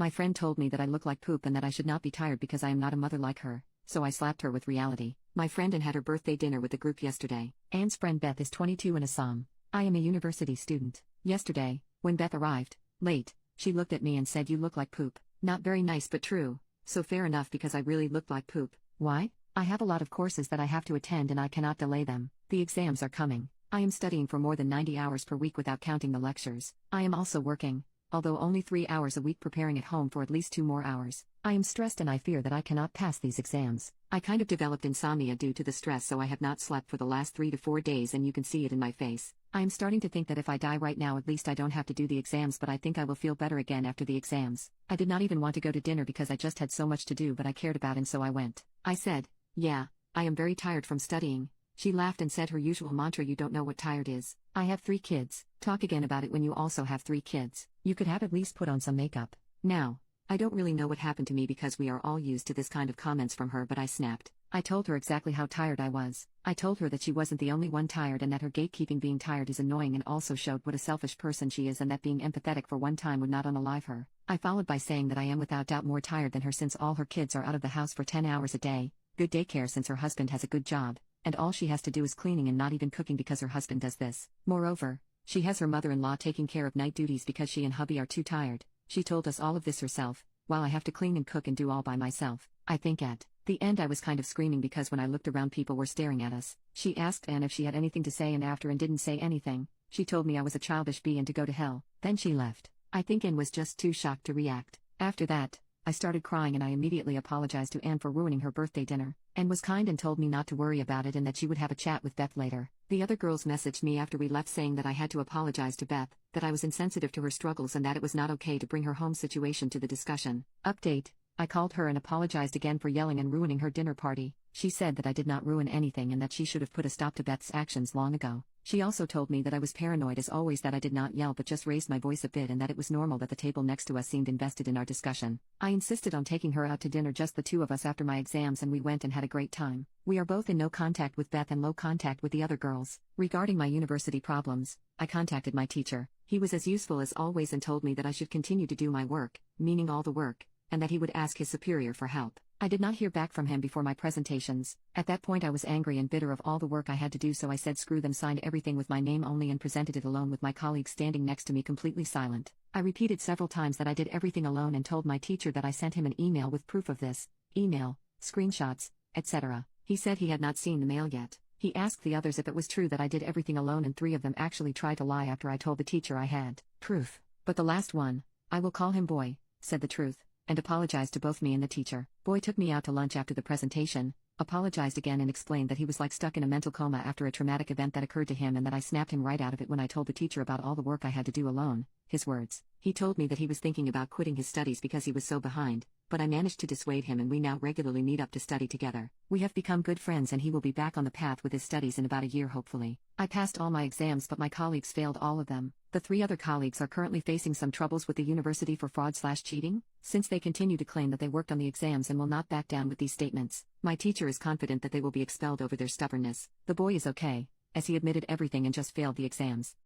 My friend told me that I look like poop and that I should not be tired because I am not a mother like her, so I slapped her with reality. My friend Anne had her birthday dinner with the group yesterday. Anne's friend Beth is 22 and Assam. I am a university student. Yesterday, when Beth arrived, late, she looked at me and said, "You look like poop." Not very nice but true, so fair enough because I really looked like poop. Why? I have a lot of courses that I have to attend and I cannot delay them. The exams are coming. I am studying for more than 90 hours per week without counting the lectures. I am also working, although only 3 hours a week, preparing at home for at least 2 more hours. I am stressed and I fear that I cannot pass these exams. I kind of developed insomnia due to the stress, so I have not slept for the last 3 to 4 days and you can see it in my face. I am starting to think that if I die right now at least I don't have to do the exams, but I think I will feel better again after the exams. I did not even want to go to dinner because I just had so much to do, but I cared about and so I went. I said, "Yeah, I am very tired from studying." She laughed and said her usual mantra, "You don't know what tired is." I have 3 kids. Talk again about it when you also have 3 kids. You could have at least put on some makeup. Now, I don't really know what happened to me because we are all used to this kind of comments from her, but I snapped. I told her exactly how tired I was. I told her that she wasn't the only one tired and that her gatekeeping being tired is annoying, and also showed what a selfish person she is and that being empathetic for one time would not unalive her. I followed by saying that I am without doubt more tired than her since all her kids are out of the house for 10 hours a day, good daycare since her husband has a good job, and all she has to do is cleaning and not even cooking because her husband does this. Moreover, she has her mother-in-law taking care of night duties because she and hubby are too tired. She told us all of this herself, while I have to clean and cook and do all by myself. I think at the end I was kind of screaming because when I looked around people were staring at us. She asked Anne if she had anything to say and after Anne didn't say anything, she told me I was a childish bee and to go to hell. Then she left. I think Anne was just too shocked to react. After that, I started crying and I immediately apologized to Anne for ruining her birthday dinner. Anne was kind and told me not to worry about it and that she would have a chat with Beth later. The other girls messaged me after we left saying that I had to apologize to Beth, that I was insensitive to her struggles and that it was not okay to bring her home situation to the discussion. Update: I called her and apologized again for yelling and ruining her dinner party. She said that I did not ruin anything and that she should have put a stop to Beth's actions long ago. She also told me that I was paranoid as always, that I did not yell but just raised my voice a bit, and that it was normal that the table next to us seemed invested in our discussion. I insisted on taking her out to dinner, just the 2 of us, after my exams, and we went and had a great time. We are both in no contact with Beth and low contact with the other girls. Regarding my university problems, I contacted my teacher. He was as useful as always and told me that I should continue to do my work, meaning all the work, and that he would ask his superior for help. I did not hear back from him before my presentations. At that point I was angry and bitter of all the work I had to do, so I said screw them, signed everything with my name only and presented it alone with my colleagues standing next to me completely silent. I repeated several times that I did everything alone and told my teacher that I sent him an email with proof of this, email, screenshots, etc. He said he had not seen the mail yet. He asked the others if it was true that I did everything alone, and 3 of them actually tried to lie after I told the teacher I had proof. But the last one, I will call him Boy, said the truth, and apologized to both me and the teacher. Boy took me out to lunch after the presentation, apologized again and explained that he was like stuck in a mental coma after a traumatic event that occurred to him, and that I snapped him right out of it when I told the teacher about all the work I had to do alone. His words. He told me that he was thinking about quitting his studies because he was so behind, but I managed to dissuade him and we now regularly meet up to study together. We have become good friends and he will be back on the path with his studies in about a year hopefully. I passed all my exams but my colleagues failed all of them. The 3 other colleagues are currently facing some troubles with the university for fraud/cheating, since they continue to claim that they worked on the exams and will not back down with these statements. My teacher is confident that they will be expelled over their stubbornness. The boy is okay, as he admitted everything and just failed the exams.